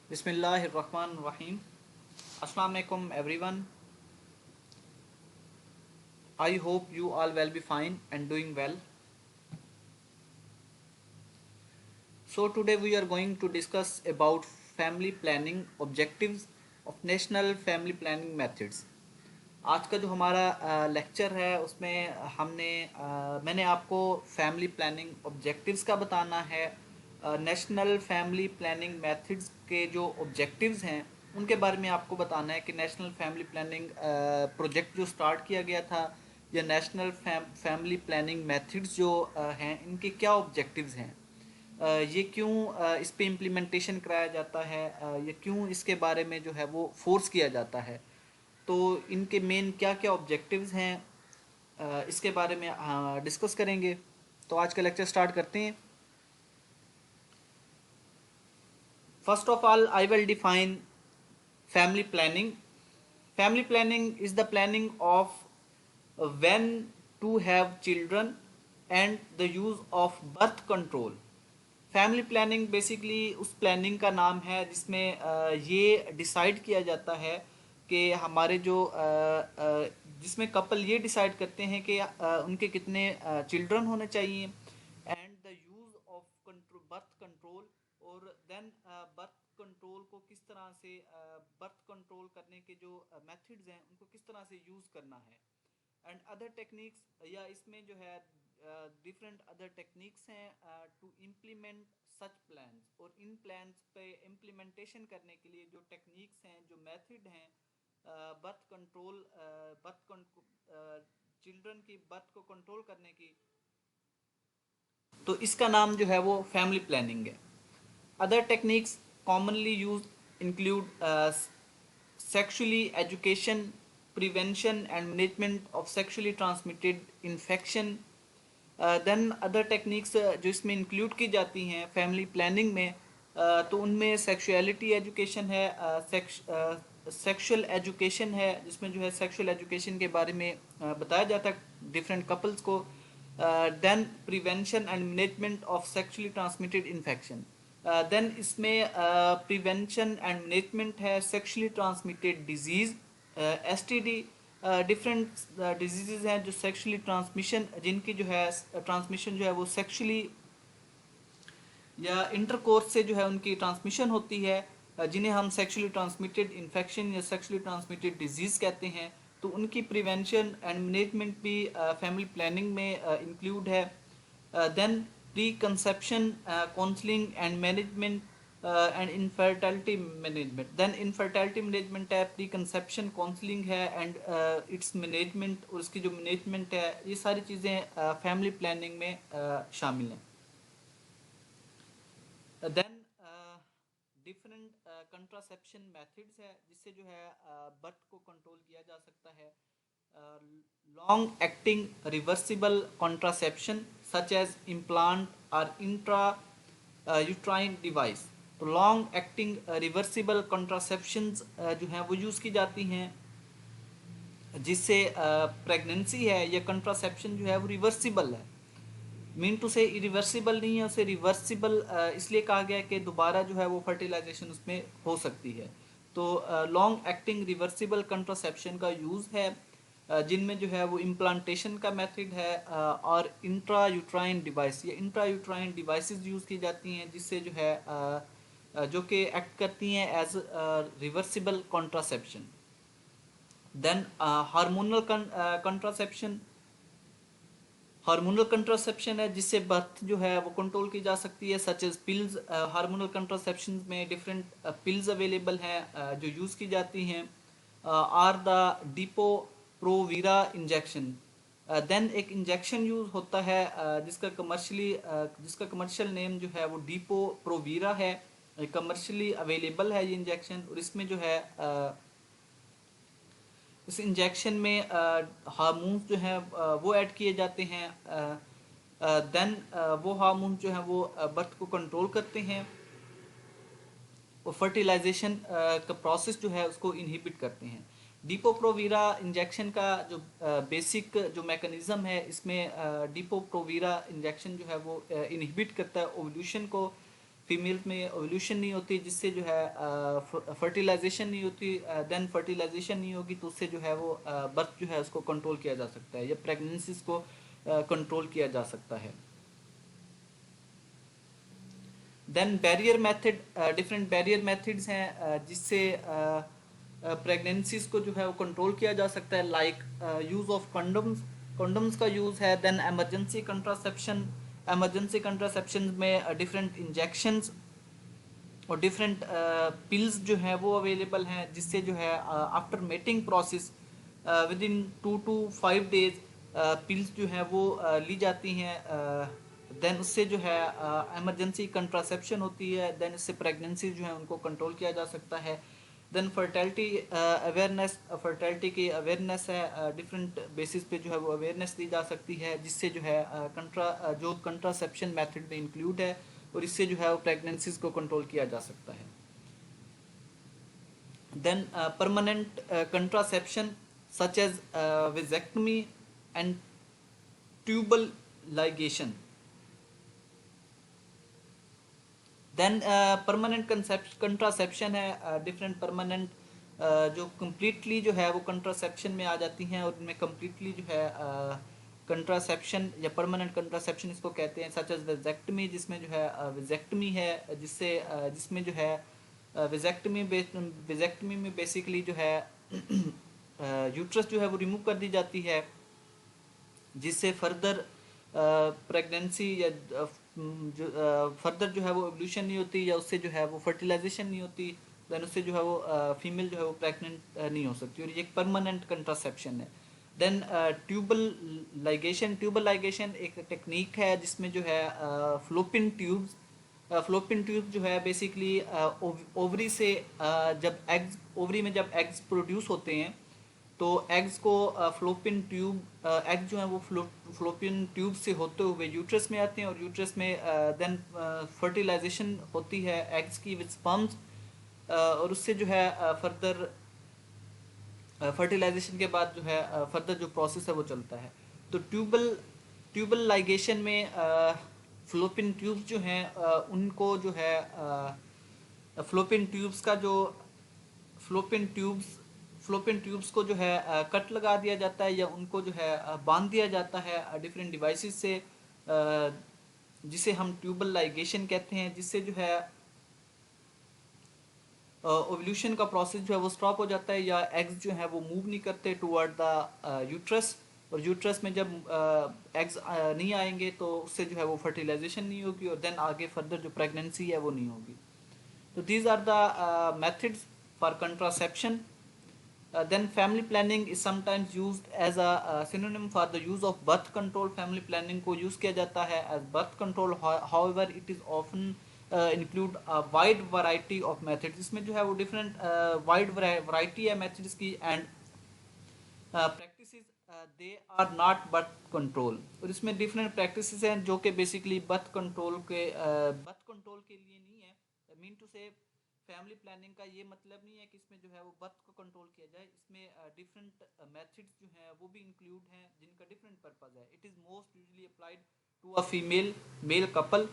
Bismillahirrahmanirrahim. Assalamu alaikum everyone. I hope you all will be fine and doing well. So today we are going to discuss about family planning objectives of National Family Planning Methods. आज का जो हमारा lecture है उसमें मैंने आपको family planning objectives का बताना है। नेशनल फैमिली प्लानिंग मेथड्स के जो ऑब्जेक्टिव्स हैं उनके बारे में आपको बताना है कि नेशनल फैमिली प्लानिंग प्रोजेक्ट जो स्टार्ट किया गया था या नेशनल फैमिली प्लानिंग मेथड्स जो हैं इनके क्या ऑब्जेक्टिव्स हैं, ये क्यों इस पे इम्प्लीमेंटेशन कराया जाता है, ये क्यों इसके बारे में जो है वो फोर्स किया जाता है, तो इनके मेन क्या क्या ऑब्जेक्टिव्स हैं, इसके बारे में डिस्कस करेंगे। तो आज का लेक्चर स्टार्ट करते हैं। First of all I will define family planning. Family planning is the planning of when to have children and the use of birth control. Family planning basically उस प्लानिंग का नाम है जिसमें ये डिसाइड किया जाता है कि हमारे जो जिसमें कपल ये डिसाइड करते हैं कि उनके कितने चिल्ड्रन होने चाहिए and the use of control birth control, और देन बर्थ कंट्रोल को किस तरह से बर्थ कंट्रोल करने के जो मेथड्स हैं उनको किस तरह से यूज़ करना है एंड अदर टेक्निक्स, या इसमें जो है डिफरेंट अदर टेक्निक्स हैं टू इम्प्लीमेंट सच प्लान्स, और इन प्लान्स पे इम्प्लीमेंटेशन करने के लिए जो टेक्निक्स हैं जो मेथड हैं बर्थ कंट्रोल चिल्ड्रन की बर्थ को कंट्रोल करने की, तो इसका नाम जो है वो फैमिली प्लानिंग है। Other techniques commonly use include sexually education, prevention and management of sexually transmitted infection। Then other techniques जो इसमें इंक्लूड की जाती हैं फैमिली प्लानिंग में, तो उनमें सेक्सुअलिटी एजुकेशन है, सेक्सुअल एजुकेशन है जिसमें जो है सेक्सुअल एजुकेशन के बारे में बताया जाता है डिफरेंट कपल्स को। Then prevention and management of sexually transmitted infection. Then इसमें प्रिवेंशन एंड मैनेजमेंट है sexually transmitted diseases, STD. Different diseases हैं जो सेक्सुअली ट्रांसमिशन जिनकी जो है ट्रांसमिशन जो है वो सेक्सुअली या इंटरकोर्स से जो है उनकी ट्रांसमिशन होती है, जिन्हें हम सेक्सुअली ट्रांसमिटेड इन्फेक्शन या सेक्सुअली ट्रांसमिटेड डिजीज़ कहते हैं, तो उनकी प्रिवेंशन एंड मैनेजमेंट भी फैमिली प्लानिंग में इंक्लूड है। Then pre conception counselling and management and infertility management. Then infertility management है, प्री कंसेप्शन काउंसलिंग है एंड इट्स मैनेजमेंट, और उसकी जो मैनेजमेंट है, ये सारी चीज़ें फैमिली प्लानिंग में शामिल हैं। देन डिफरेंट कंट्रासेप्शन मेथड्स है जिससे जो है बर्थ को कंट्रोल किया जा सकता है। Long acting reversible contraception such as implant और इंट्रा यूट्राइन डिवाइस। तो लॉन्ग एक्टिंग रिवर्सिबल कॉन्ट्रासेप्शंस जो हैं वो यूज़ की जाती हैं जिससे प्रेगनेंसी है या कंट्रासेप्शन जो है वो रिवर्सिबल है। मीन टू से इरिवर्सिबल नहीं है, उसे रिवर्सिबल इसलिए कहा गया है कि दोबारा जो है वो फर्टिलाइजेशन उसमें हो सकती है। तो लॉन्ग एक्टिंग रिवर्सिबल कंट्रासेप्शन का यूज़ है जिनमें जो है वो इम्प्लांटेशन का मेथड है, और इंट्रा यूट्राइन डिवाइस या इंट्रा यूट्राइन डिवाइसेस यूज़ की जाती हैं जिससे जो है जो कि एक्ट करती हैं as reversible contraception. Then hormonal contraception. Hormonal contraception है जिससे बर्थ जो है वो कंट्रोल की जा सकती है, such as pills. Hormonal contraception में डिफरेंट पिल्स अवेलेबल हैं जो यूज़ की जाती हैं, or the depo provera injection. Then एक इंजेक्शन यूज़ होता है जिसका कमर्शियल नेम जो है वो डिपो प्रोवीरा है, कमर्शियली अवेलेबल है ये इंजेक्शन, और इसमें जो है इस इंजेक्शन में हार्मोन्स जो हैं वो ऐड किए जाते हैं। देन वो हार्मोन्स जो हैं वो बर्थ को कंट्रोल करते हैं और फर्टिलाइजेशन का प्रोसेस जो है उसको इनहिबिट करते हैं। डिपोप्रोवीरा इंजेक्शन का जो बेसिक जो मैकेनिज़्म है, इसमें डिपोप्रोवीरा इंजेक्शन जो है वो इनहिबिट करता है ओवल्यूशन को, फीमेल में ओवल्यूशन नहीं होती, जिससे जो है फर्टिलाइजेशन नहीं होती, देन फर्टिलाइजेशन नहीं होगी तो उससे जो है वो बर्थ जो है उसको कंट्रोल किया जा सकता है या प्रेगनेंसीज को कंट्रोल किया जा सकता है। Then barrier method, different barrier methods हैं जिससे प्रेगनेंसीज को जो है वो कंट्रोल किया जा सकता है, like use of condoms, condoms का यूज़ है। Then emergency contraception, emergency contraception में डिफरेंट इंजेक्शंस और डिफरेंट पिल्स जो हैं वो अवेलेबल हैं, जिससे जो है after mating process within 2 to 5 days pills जो हैं वो ली जाती हैं। देन उससे जो है इमरजेंसी कंट्रासेप्शन होती है, देन इससे प्रेगनेंसी जो है उनको कंट्रोल किया जा सकता है। देन फर्टेलिटी अवेयरनेस, फर्टेलिटी की अवेयरनेस है, डिफरेंट बेसिस पे जो है वो अवेयरनेस दी जा सकती है, जिससे जो है जो कंट्रासेप्शन मेथड में इंक्लूड है और इससे जो है वो प्रेगनेंसीज को कंट्रोल किया जा सकता है। Then permanent contraception such as vasectomy and tubal ligation. Then permanent contraception है, डिफरेंट परमानेंट जो कम्प्लीटली जो है वो कंट्रासेप्शन में आ जाती हैं और इनमें कम्प्लीटली जो है कंट्रासेप्शन या परमानेंट कंट्रासेप्शन इसको कहते हैं, सच एज विजेक्टमी, जिसमें जो है विजेक्टमी है, जिससे जिसमें जो है विजेक्टमी में बेसिकली जो है यूट्रस जो है वो रिमूव कर दी जाती है, जिससे फर्दर प्रेगनेंसी या जो फर्दर जो है वो एवोल्यूशन नहीं होती या उससे जो है वो फर्टिलाइजेशन नहीं होती, देन उससे जो है वो फीमेल जो है वो प्रेग्नेंट नहीं हो सकती, और ये एक परमानेंट कंट्रासेप्शन है। Then tubal ligation, tubal ligation एक टेक्निक है जिसमें जो है फ्लोपिन ट्यूब्स, फ्लोपिन ट्यूब जो है बेसिकली ओवरी से जब एग्स, ओवरी में जब एग्स प्रोड्यूस होते हैं तो एग्स को फ्लोपिन ट्यूब, एग जो है वो फ्लोपिन ट्यूब से होते हुए यूट्रस में आते हैं और यूट्रस में देन फर्टिलाइजेशन होती है एग्स की विद स्पर्म्स, और उससे जो है फर्दर फर्टिलाइजेशन के बाद जो है फर्दर जो प्रोसेस है वो चलता है। तो ट्यूबल लाइगेशन में फ्लोपिन ट्यूब्स जो हैं उनको जो है फ्लोपिन ट्यूब्स का जो फ्लोपिन ट्यूब्स फ्लोपिन ट्यूब्स को जो है कट लगा दिया जाता है या उनको जो है बांध दिया जाता है डिफरेंट डिवाइसेस से, जिसे हम ट्यूबल लाइगेशन कहते हैं, जिससे जो है ओवल्यूशन का प्रोसेस जो है वो स्टॉप हो जाता है या एग्स जो है वो मूव नहीं करते टुवर्ड द यूट्रस, और यूट्रस में जब एग्स नहीं आएंगे तो उससे जो है वो फर्टिलाइजेशन नहीं होगी और देन आगे फर्दर जो प्रेगनेंसी है वो नहीं होगी। तो these are the methods for contraception. Then family planning is sometimes used as a synonym for the use of birth control. Family planning को use किया जाता है as birth control. However, it is often include a wide variety of methods. इसमें जो है वो different wide variety है methods की, and practices they are not birth control. और इसमें different practices हैं जो कि basically birth control के लिए नहीं है। Mean to say family planning का ये मतलब नहीं है कि इसमें जो है वो बर्थ को कंट्रोल किया जाए, इसमें डिफरेंट मेथड्स जो हैं वो भी इंक्लूड हैं जिनका डिफरेंट पर्पस है। It is most usually applied to a female male couple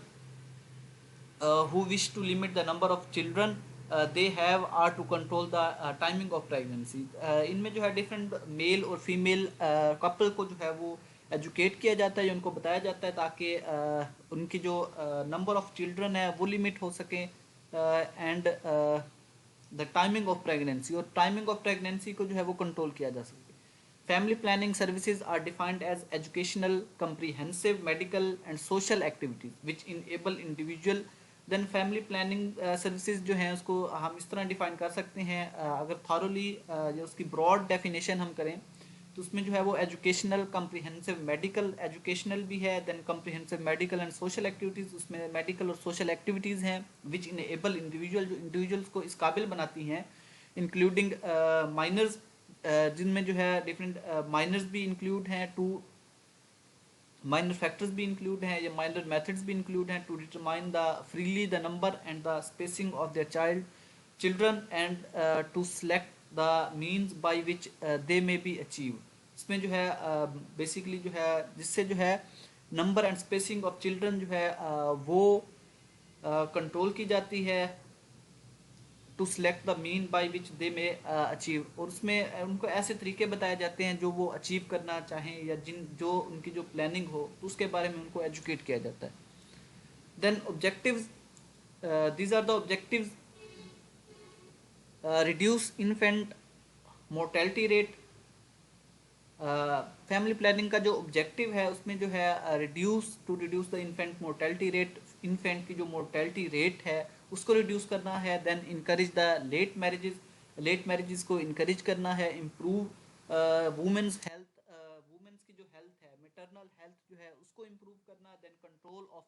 who wish to limit the number of children they have or to control the timing of pregnancy. इनमें जो है डिफरेंट मेल और female couple को जो है वो educate किया जाता है, उनको बताया जाता है ताकि उनकी जो नंबर ऑफ चिल्ड्रन है वो लिमिट हो सके, and the timing of pregnancy, और टाइमिंग ऑफ प्रेगनेंसी को जो है वो कंट्रोल किया जा सके। Family planning services are defined as educational, comprehensive, medical and social activities which enable individual. Then family planning services जो हैं उसको हम इस तरह डिफाइन कर सकते हैं, अगर thoroughly जो उसकी broad definition हम करें तो उसमें जो है वो एजुकेशनल, कम्प्रीहेंसिव, मेडिकल, एजुकेशनल भी है, then comprehensive medical and social activities, उसमें मेडिकल और सोशल एक्टिविटीज़ हैं विच इनेबल इंडिविजुअल, जो इंडिविजुअल्स को इस काबिल बनाती हैं, इंक्लूडिंग माइनर्स, जिनमें जो है डिफरेंट माइनर्स भी इंक्लूड हैं, टू माइनर फैक्टर्स भी इंक्लूड हैं या माइनर मेथड्स भी इंक्लूड हैं to determine the freely the number and the spacing of their children and to select the means by which they may be achieve. इसमें जो है basically जो है जिससे जो है number and spacing of children जो है वो कंट्रोल की जाती है to select the mean bye which they may achieve, और उसमें उनको ऐसे तरीके बताए जाते हैं जो वो अचीव करना चाहें या जिन जो उनकी जो प्लानिंग हो तो उसके बारे में उनको एजुकेट किया जाता है. Then objectives, these are the objectives: reduce infant mortality rate. Family planning का जो ऑब्जेक्टिव है उसमें जो है reduce the infant mortality rate, infant की जो मोर्टेलिटी रेट है उसको रिड्यूस करना है. Then encourage the late marriages को इनकरेज करना है. इम्प्रूव वुमेन्स हेल्थ, वुमेन्स की जो हेल्थ है, मेटरनल हेल्थ जो है उसको इम्प्रूव करना. Then control of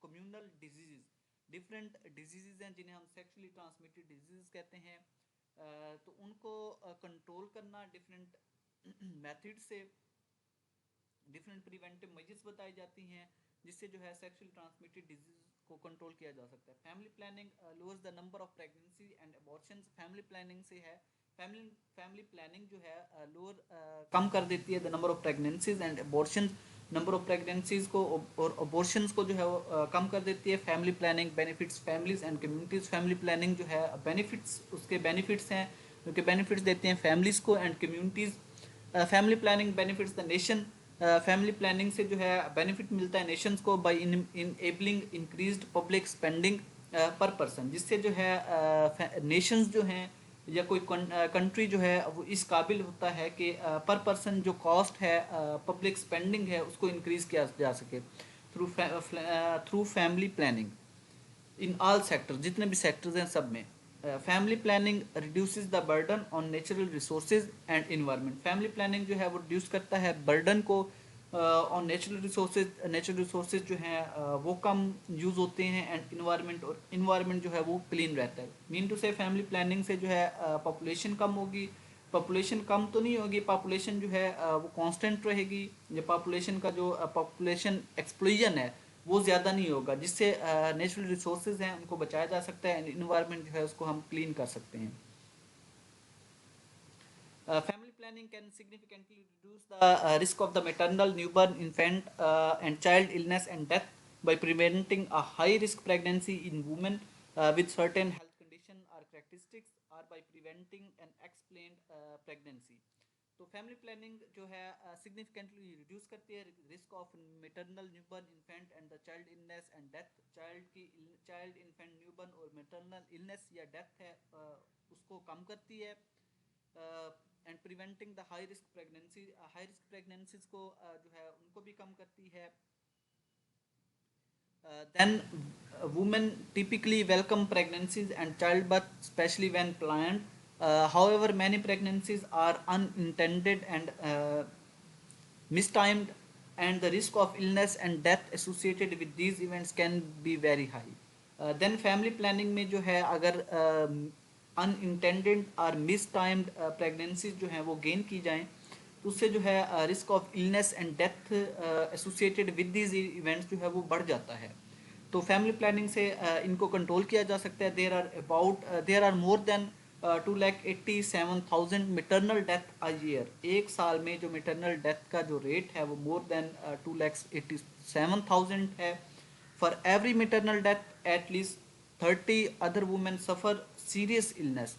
communal diseases, different diseases हैं जिन्हें हम सेक्सुअली ट्रांसमिटेड डिजीजेस कहते हैं, तो उनको कंट्रोल करना. डिफरेंट मेथड से डिफरेंट प्रिवेंटिव मेजर्स बताई जाती हैं जिससे जो है सेक्सुअली ट्रांसमिटेड डिजीज को कंट्रोल किया जा सकता है. Family planning lowers the number of pregnancy and abortions. Family planning से है, फैमिली प्लानिंग जो है लोअर कम कर देती है the number of pregnancies and abortions, number of pregnancies को और अबॉर्शंस को जो है वो कम कर देती है. Family planning benefits families and communities. Family planning जो है बेनिफिट्स, उसके बेनिफिट्स हैं जो कि बेनिफिट्स देते हैं फैमिलीज को and communities. Family planning benefits the nation. Family planning से जो है बेनिफिट मिलता है नेशंस को by enabling increased public spending per person, जिससे जो है नेशंस जो हैं या कोई कंट्री जो है वो इस काबिल होता है कि पर पर्सन जो कॉस्ट है पब्लिक स्पेंडिंग है उसको इंक्रीज किया जा सके through family planning in all sectors, जितने भी सेक्टर्स हैं सब में. Family planning reduces the burden on natural resources and environment. Family planning जो है वो रिड्यूस करता है बर्डन को on natural resources. Natural resources जो हैं वो कम यूज़ होते हैं एंड इन्वायरमेंट, और इन्वायरमेंट जो है वो क्लीन रहता है. मीन टू से फैमिली प्लानिंग से जो है पॉपुलेशन कम होगी. पॉपुलेशन कम तो नहीं होगी, पॉपुलेशन जो है वो कांस्टेंट रहेगी. ये पॉपुलेशन का जो पॉपुलेशन एक्सप्लोजन है वो ज़्यादा नहीं होगा, जिससे नेचुरल रिसोर्सेज हैं उनको बचाया जा सकता है एंड इन्वायरमेंट जो है उसको हम क्लीन कर सकते हैं. Family planning can significantly reduce the risk of the maternal, newborn, infant, and child illness and death by preventing a high risk pregnancy in women with certain health condition or characteristics, or by preventing an explained pregnancy. तो family planning जो है significantly reduce करती है risk of maternal, newborn, infant and the child illness and death. Child infant, newborn और maternal illness या death है उसको कम करती है. And preventing the high risk pregnancy, high risk pregnancies को जो है उनको भी कम करती है. Then women typically welcome pregnancies and childbirth, especially when planned. However, many pregnancies are unintended and mistimed, and the risk of illness and death associated with these events can be very high. Then family planning में जो है अगर unintended और miss timed pregnancies जो हैं वो gain की जाएं तो उससे जो है risk of illness and death associated with these events जो है वो बढ़ जाता है. तो फैमिली प्लानिंग से इनको कंट्रोल किया जा सकता है. There are more than 2,87,000 maternal death a year. एक साल में जो मेटरनल डेथ का जो रेट है वो मोर देन 2,87,000 है. For every maternal death at least 30 other women suffer serious illness.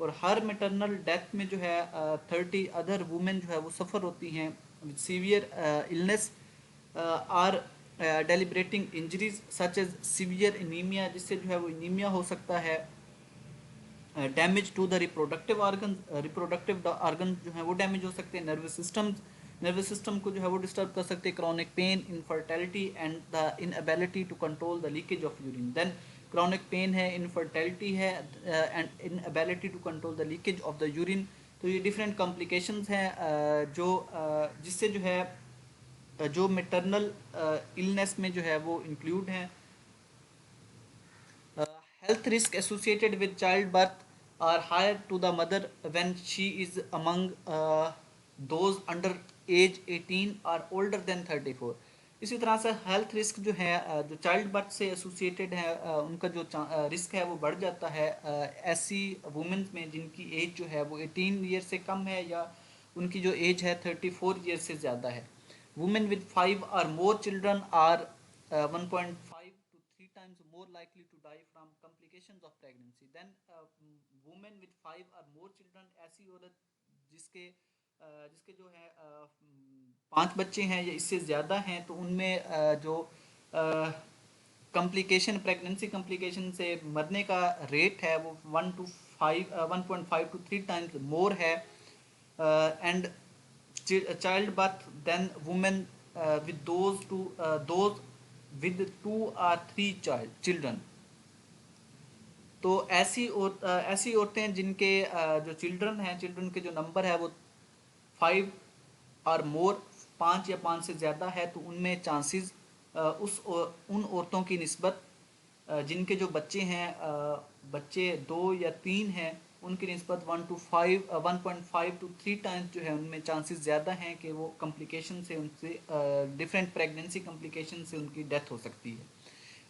और हर मेटरनल डेथ में जो है 30 अदर वुमेन जो है वो सफ़र होती हैं with severe illness or debilitating injuries such as severe anaemia, जिससे जो है वो एनीमिया हो सकता है. Damage to the reproductive organ जो है वो डैमेज हो सकते हैं. नर्वस सिस्टम को जो है वो डिस्टर्ब कर सकते हैं. Chronic pain, infertility and the inability to control the leakage of urine. Then chronic pain है, इनफर्टिलिटी है and inability to control the leakage of the urine. तो ये डिफरेंट कॉम्प्लिकेशंस हैं जो जिससे जो है जो मेटरनल इलनेस में जो है वो इंक्लूड हैं. Health risk associated with childbirth are higher to the mother when she is among those under age 18 or older than 34. इसी तरह से हेल्थ रिस्क जो है जो चाइल्ड बर्थ से एसोसिएटेड है उनका जो रिस्क है वो बढ़ जाता है ऐसी वुमेन में जिनकी एज जो है वो 18 ईयर से कम है या उनकी जो एज है 34 ईयर से ज़्यादा है. Women with 5 or more children are 1.5 to 3 times more complications of pregnancy. Then women with 5 or more children, ऐसी औरत जिसके जिसके जो है 5 बच्चे हैं या इससे ज़्यादा हैं, तो उनमें जो कॉम्प्लिकेशन, प्रेगनेंसी कॉम्प्लिकेशन से मरने का रेट है वो 1.5 to 3 times मोर है, and child birth then women with those with 2 or 3 children. तो ऐसी औरतें जिनके जो चिल्ड्रन हैं, चिल्ड्रन के जो नंबर है वो 5 और मोर, 5 या 5 से ज़्यादा है, तो उनमें चांसेस उन औरतों की निस्बत जिनके जो बच्चे हैं, बच्चे 2 या 3 हैं, उनकी निस्बत 1.5 to 3 times जो है उनमें चांसेस ज़्यादा हैं कि वो कॉम्प्लिकेशन से, उनसे डिफरेंट प्रेगनेंसी कॉम्प्लिकेशन से उनकी डेथ हो सकती है।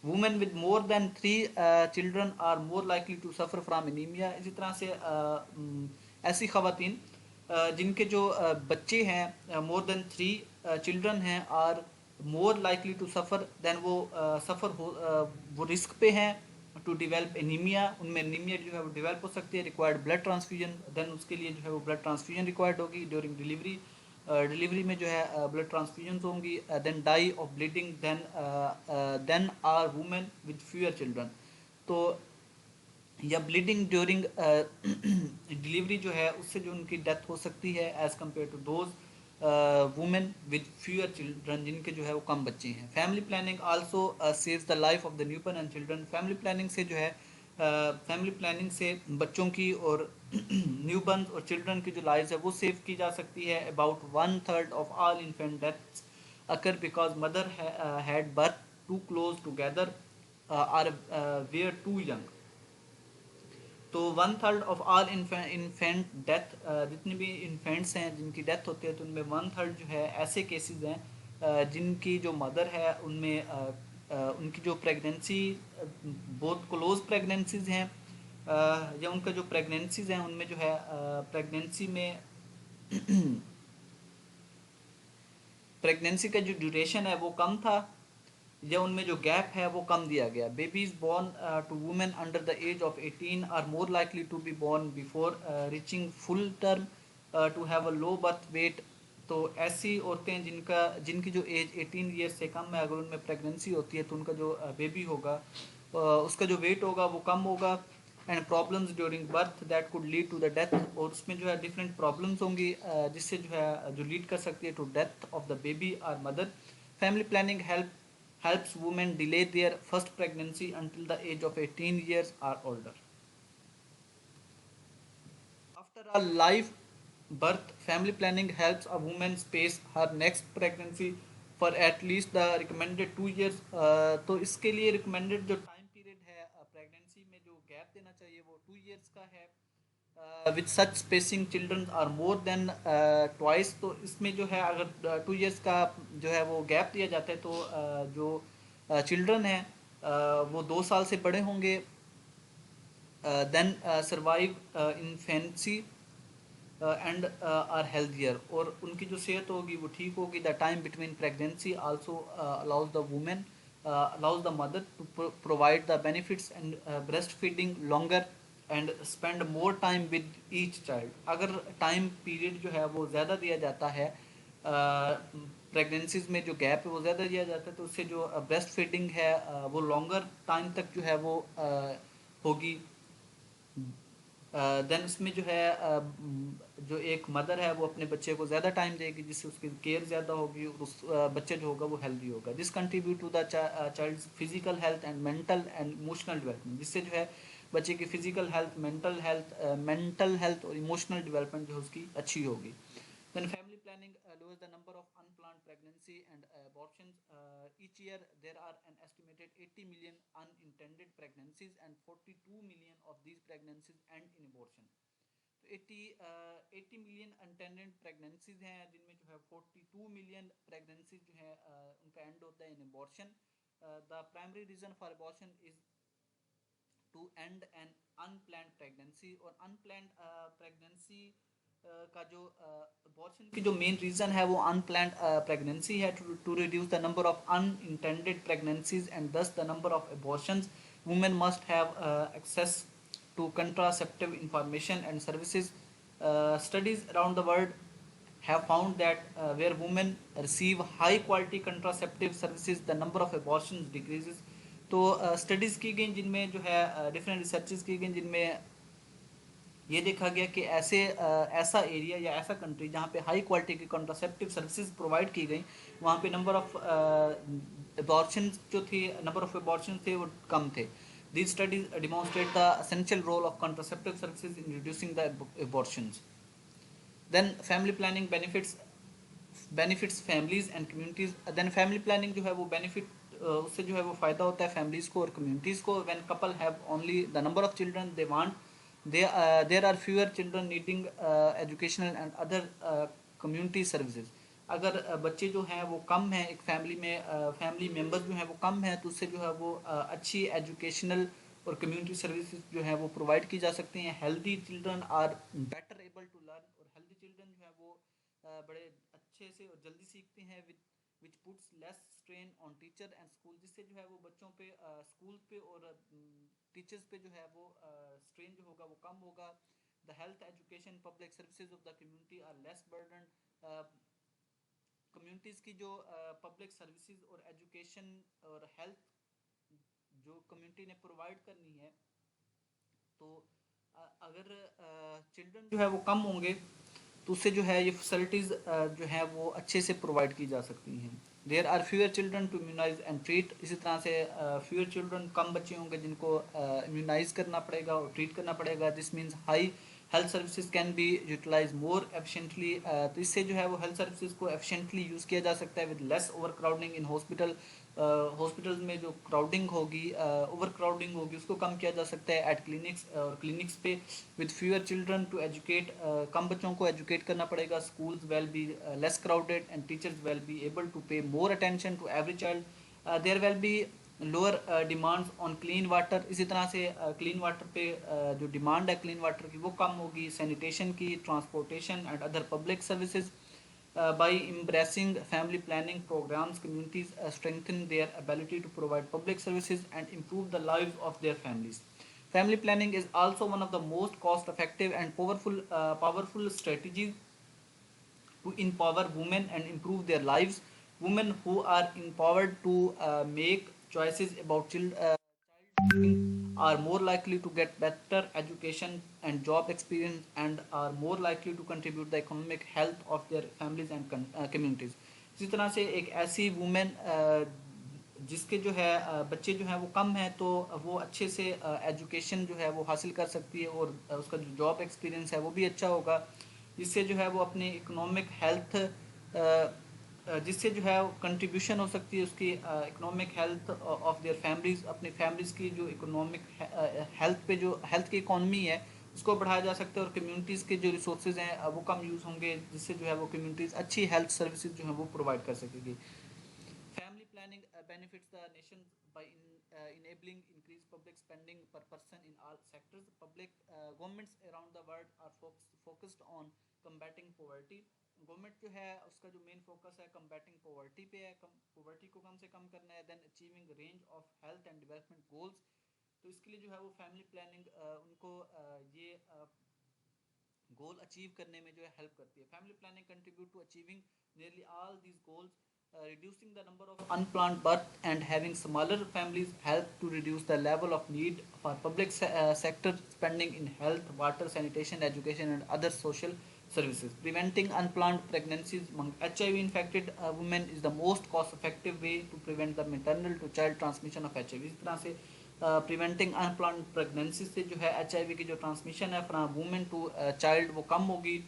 Women with more than 3 children are more likely to suffer from anaemia. इसी तरह से ऐसी ख़वातीन जिनके जो बच्चे हैं मोर देन 3 चिल्ड्रन हैं, are more likely to suffer, then वो वो रिस्क पे हैं टू डिवेल्प एनीमिया, उनमें एनीमिया जो है वो डिवेल्प हो सकती है। रिक्वायर्ड ब्लड ट्रांसफ्यूजन, देन उसके लिए जो है वो ब्लड ट्रांसफ्यूजन रिक्वायर्ड होगी ड्यूरिंग डिलीवरी। डिलीवरी में जो है ब्लड ट्रांसफ्यूजन होंगी। Then die of bleeding, then are women with fewer children. तो या ब्लीडिंग ड्यूरिंग डिलीवरी जो है उससे जो उनकी डेथ हो सकती है as compare to those women with fewer children, जिनके जो है वो कम बच्चे हैं। Family planning also saves the life of the newborn and children. Family planning से जो है फैमिली प्लानिंग से बच्चों की और न्यूबॉर्न और चिल्ड्रन की जो लाइफ है वो सेव की जा सकती है। About 1/3 of all infant deaths occur because mother had birth too close together or were too young. तो 1/3 ऑफ ऑल इन्फेंट डेथ, जितने भी इन्फेंट्स हैं जिनकी डेथ होती है, तो उनमें 1/3 जो है ऐसे केसेस हैं जिनकी जो मदर है उनमें उनकी जो प्रेगनेंसी बहुत क्लोज प्रेगनेंसीज हैं, या उनका जो प्रेगनेंसीज हैं उनमें जो है प्रेगनेंसी में प्रेगनेंसी का जो ड्यूरेशन है वो कम था, या उनमें जो गैप है वो कम दिया गया। Babies born to women under the age of 18 are more likely to be born before reaching full term to have a low birth weight. तो ऐसी औरतें जिनकी जो एज 18 ईयर्स से कम है, अगर उनमें प्रेगनेंसी होती है तो उनका जो बेबी होगा उसका जो वेट होगा वो कम होगा। And problems during birth that could lead to the death, और उसमें जो है डिफरेंट प्रॉब्लम्स होंगी जिससे जो है जो लीड कर सकती है to death of the baby और मदर। Family planning helps women delay their first pregnancy until the age of 18 years or older. After a live birth, family planning helps a woman space her next pregnancy for at least the recommended 2 years. तो इसके लिए recommended जो time period है pregnancy में जो gap देना चाहिए वो 2 years का है। With such spacing children are more than twice. तो इसमें जो है अगर 2 years का जो है वो गैप दिया जाता है, तो जो चिल्ड्रन हैं वो 2 साल से बड़े होंगे, then survive infancy and are healthier, और उनकी जो सेहत होगी वो ठीक होगी। The time between pregnancy also allows the women allows the mother to provide the benefits and breastfeeding longer and spend more time with each child। अगर time period जो है वो ज़्यादा दिया जाता है, प्रेगनेंसीज में जो गैप है वो ज़्यादा दिया जाता है, तो उससे जो ब्रेस्ट फीडिंग है वो लॉन्गर टाइम तक जो है वो होगी। देन उसमें जो है जो एक मदर है वो अपने बच्चे को ज़्यादा टाइम देगी, जिससे उसकी केयर ज़्यादा होगी और उस बच्चे जो होगा वो हेल्दी होगा। This contribute to the child's physical health and mental and emotional development, जिससे जो है बच्चे की फिजिकल हेल्थ, मेंटल हेल्थ और इमोशनल डेवलपमेंट जो है उसकी अच्छी होगी। Then family planning lowers the number of unplanned pregnancy and abortions. Each year there are an estimated 80 million unintended pregnancies and 42 million of these pregnancies end in abortion. तो 80 million अनटेंडेड pregnancies हैं जिनमें जो है 42 मिलियन प्रेगनेंसीज जो है उनका end होता है in abortion. The primary reason for abortion is to end an unplanned pregnancy. और अनप्लान्ड प्रेगनेंसी का जो अबॉर्शन की जो मेन रीज़न है वो अनप्लान्ड प्रेगनेंसी है, to reduce the number of unintended pregnancies and thus the number of abortions. women must have access to contraceptive information and services. Studies around the world have found that where women receive high quality contraceptive services, the number of abortions decreases. तो studies की गई जिनमें जो है different researches की गई जिनमें ये देखा गया कि ऐसा एरिया या ऐसा कंट्री जहाँ पे हाई क्वालिटी की कॉन्ट्रासेप्टिव सर्विसेज प्रोवाइड की गई, वहाँ पे नंबर ऑफ अबॉर्शन जो थे, नंबर ऑफ अबॉर्शन थे वो कम थे. These studies demonstrate the essential role of contraceptive services in reducing the abortions. Then family planning benefits families and communities. Then family planning जो है वो benefit उससे जो है वो फ़ायदा होता है families को और communities को. When couple have only the number of children they want, there are fewer children needing educational and other community services. अगर बच्चे जो हैं वो कम हैं एक फैमिली में, फैमिली मेम्बर्स जो हैं वो कम हैं, तो उससे जो है वो अच्छी एजुकेशनल और कम्युनिटी सर्विसेज जो है वो प्रोवाइड की जा सकती हैं. Healthy children are better able to learn, और हेल्दी चिल्ड्रन जो है वो बड़े अच्छे से और जल्दी सीखते हैं, विच puts less strain on teacher and school, जिससे जो है वो बच्चों पे स्कूल पे और टीचर्स पे जो है वो स्ट्रेन जो होगा वो कम होगा. The health education public services of the community are less burden. Communities की जो पब्लिक सर्विसेज और एजुकेशन और हेल्थ जो कम्युनिटी ने प्रोवाइड करनी है, तो अगर चिल्ड्रन जो है वो कम होंगे तो उससे जो है ये फैसिलिटीज़ जो है वो अच्छे से प्रोवाइड की जा सकती हैं. There are fewer children to immunise and treat. इसी तरह से फ्यूअर चिल्ड्रन, कम बच्चे होंगे जिनको इम्यूनाइज करना पड़ेगा और ट्रीट करना पड़ेगा. This means high health services can be utilise more efficiently. तो इससे जो है वो हेल्थ सर्विसेज को एफिशिएंटली यूज़ किया जा सकता है with less overcrowding in hospital. Hospitals में जो क्राउडिंग होगी, ओवर क्राउडिंग होगी, उसको कम किया जा सकता है एट क्लिनिक्स और क्लिनिक्स पे. With fewer children to educate, कम बच्चों को एजुकेट करना पड़ेगा. Schools will be less crowded and teachers will be able to pay more attention to every child. There will be lower demands on clean water. इसी तरह से clean water पे जो डिमांड है क्लीन वाटर की वो कम होगी. सैनिटेशन की, transportation and other public services. By embracing family planning programs, communities strengthen their ability to provide public services and improve the lives of their families. Family planning is also one of the most cost-effective and powerful strategies to empower women and improve their lives. Women who are empowered to make choices about child are more likely to get better education and job experience and are more likely to contribute the economic health of their families and communities. इसी तरह से एक ऐसी women जिसके जो है बच्चे जो हैं वो कम हैं, तो वो अच्छे से एजुकेशन जो है वो हासिल कर सकती है और उसका जो जॉब एक्सपीरियंस है वो भी अच्छा होगा, जिससे जो है वो अपनी इकोनॉमिक हेल्थ, जिससे जो है कंट्रीब्यूशन हो सकती है उसकी economic health of their families. अपनी फैमिलीज़ की जो इकोनॉमिक हेल्थ पे, जो हेल्थ की इकॉनमी है उसको बढ़ाया जा सकता है. और कम्युनिटीज़ के जो रिसोर्सेज हैं वो कम यूज़ होंगे, जिससे जो है वो कम्युनिटीज़ अच्छी हेल्थ सर्विसेज जो हैं वो प्रोवाइड कर सकेगी. Family planning benefits the nation by enabling increased public spending per person in all sectors. Public governments around the world are focused on combating poverty. Government जो है उसका जो मेन फोकस है कम्बैटिंग पॉवर्टी पे है, poverty को कम से कम करना है. Then achieving range of health and development goals. तो इसके लिए जो है वो फैमिली प्लानिंग उनको ये गोल अचीव करने में जो है हेल्प करती है. Family planning contribute to achieving nearly all these goals. Reducing the number of unplanned birth and having smaller families help to reduce the level of need for public sector spending in health, water, sanitation, education and other social services. Preventing unplanned pregnancies among HIV infected women is the most cost effective way to prevent the maternal to child transmission of HIV. इस तरह से preventing unplanned pregnancy से जो है HIV की जो transmission है from women to child वो कम होगी.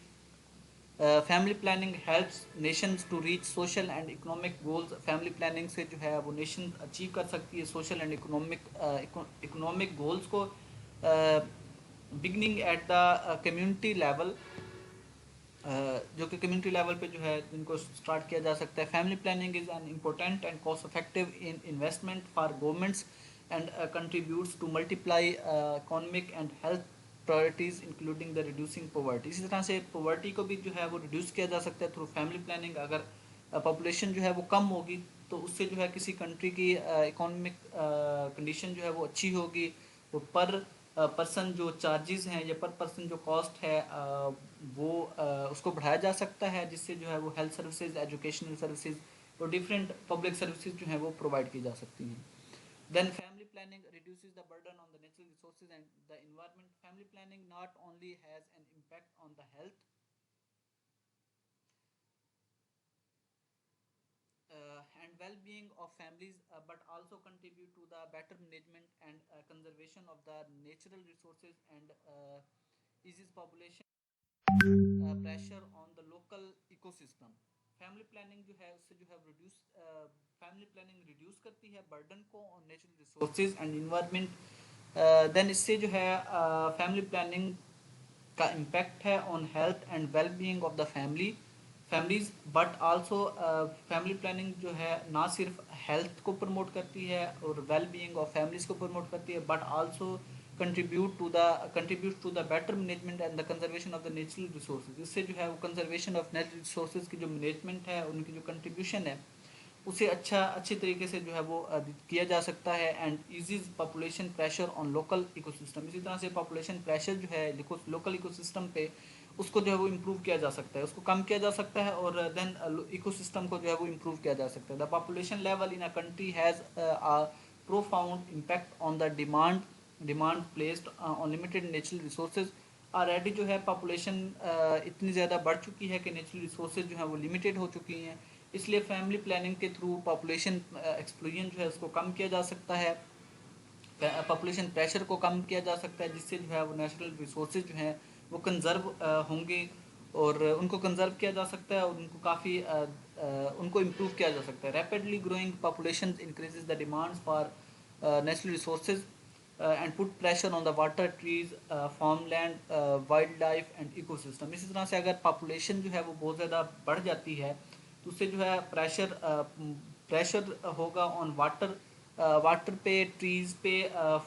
Family planning helps nations to reach social and economic goals. Family planning से जो है वो नेशन अचीव कर सकती है सोशल एंड इकोनॉमिक गोल्स को. Beginning at the community level, जो कि कम्युनिटी लेवल पे जो है इनको स्टार्ट किया जा सकता है. Family planning is an important and cost effective in investment for governments and contributes to multiply economic and health priorities including the reducing poverty. इसी तरह से पॉवर्टी को भी जो है वो रिड्यूस किया जा सकता है थ्रू फैमिली प्लानिंग. अगर पॉपुलेशन जो है वो कम होगी तो उससे जो है किसी कंट्री की इकोनॉमिक कंडीशन जो है वो अच्छी होगी। वो पर पर्सन जो चार्जेस हैं या पर पर्सन जो कॉस्ट है वो उसको बढ़ाया जा सकता है, जिससे जो है वो हेल्थ सर्विसेज, एजुकेशनल सर्विसेज और डिफरेंट पब्लिक सर्विसेज जो हैं वो प्रोवाइड की जा सकती हैं। Then family planning reduces the burden on the natural resources and the environment. Family planning not only has an impact on the health and well-being of families, but also contribute to the better management and conservation of the natural resources and eases population pressure on the local ecosystem. Family planning जो है उससे जो है reduce family planning reduce करती है burden को on natural resources and environment. Then इससे जो है फैमिली प्लानिंग का इम्पैक्ट है on health and well being of the families, but also family planning जो है ना सिर्फ हेल्थ को प्रमोट करती है और वेल बीइंग ऑफ फैमिलीज को प्रमोट करती है, but also contribute to the better management and the conservation of the natural resources. इससे जो है वो कंजर्वेशन ऑफ नेचुरल रिसोर्सेज की जो मैनेजमेंट है, उनकी जो कंट्रीब्यूशन है, उसे अच्छी तरीके से जो है वो किया जा सकता है and eases population pressure on local ecosystem. इसी तरह से पॉपुलेशन प्रेशर जो है लोकल इकोसिस्टम पे, उसको जो है वो इम्प्रूव किया जा सकता है, उसको कम किया जा सकता है और देन इकोसिस्टम को जो है वो इम्प्रूव किया जा सकता है। The population level in a country has a profound impact on the demand placed on limited natural resources. Already जो है पॉपुलेशन इतनी ज़्यादा बढ़ चुकी है कि नेचुरल रिसोर्सेज जो है वो लिमिटेड हो चुकी हैं, इसलिए फैमिली प्लानिंग के थ्रू पॉपुलेशन एक्सप्लोजन जो है उसको कम किया जा सकता है, पॉपुलेशन प्रेशर को कम किया जा सकता है, जिससे जो है वो नेचुरल रिसोर्सेज जो हैं वो कंजर्व होंगे और उनको कंजर्व किया जा सकता है और उनको काफ़ी उनको इम्प्रूव किया जा सकता है। Rapidly growing population increases the demands for natural resources and put pressure on the water, trees, farmland, wild life and ecosystem. इसी तरह से अगर पॉपुलेशन जो है वो बहुत ज़्यादा बढ़ जाती है तो उससे जो है प्रेशर होगा ऑन वाटर पे, ट्रीज पे,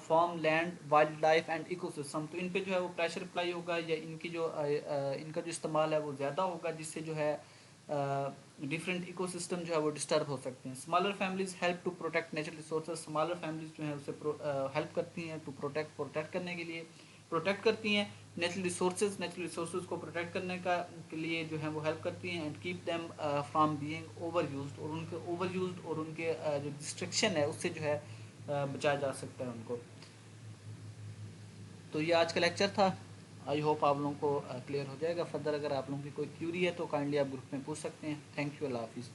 farmland, wildlife and ecosystem. तो इन पे जो है वो प्रेशर अप्लाई होगा या इनका जो इस्तेमाल है वो ज़्यादा होगा, जिससे जो है डिफरेंट इकोसिस्टम जो है वो डिस्टर्ब हो सकते हैं। Smaller families help to protect natural resources. Smaller families जो है उसे हेल्प करती हैं टू प्रोटेक्ट करने के लिए, प्रोटेक्ट करती हैं नेचुरल रिसोर्सेज को प्रोटेक्ट करने का के लिए जो है वो हेल्प करती हैं and keep them from being over used, और उनके ओवर यूज्ड और उनके जो डिस्ट्रक्शन है उससे जो है बचाया जा सकता है उनको। तो ये आज का लेक्चर था। आई होप आप लोगों को क्लियर हो जाएगा। फर्दर अगर आप लोगों की कोई क्यूरी है तो काइंडली आप ग्रुप में पूछ सकते हैं। थैंक यू, अल्लाह हाफिज़।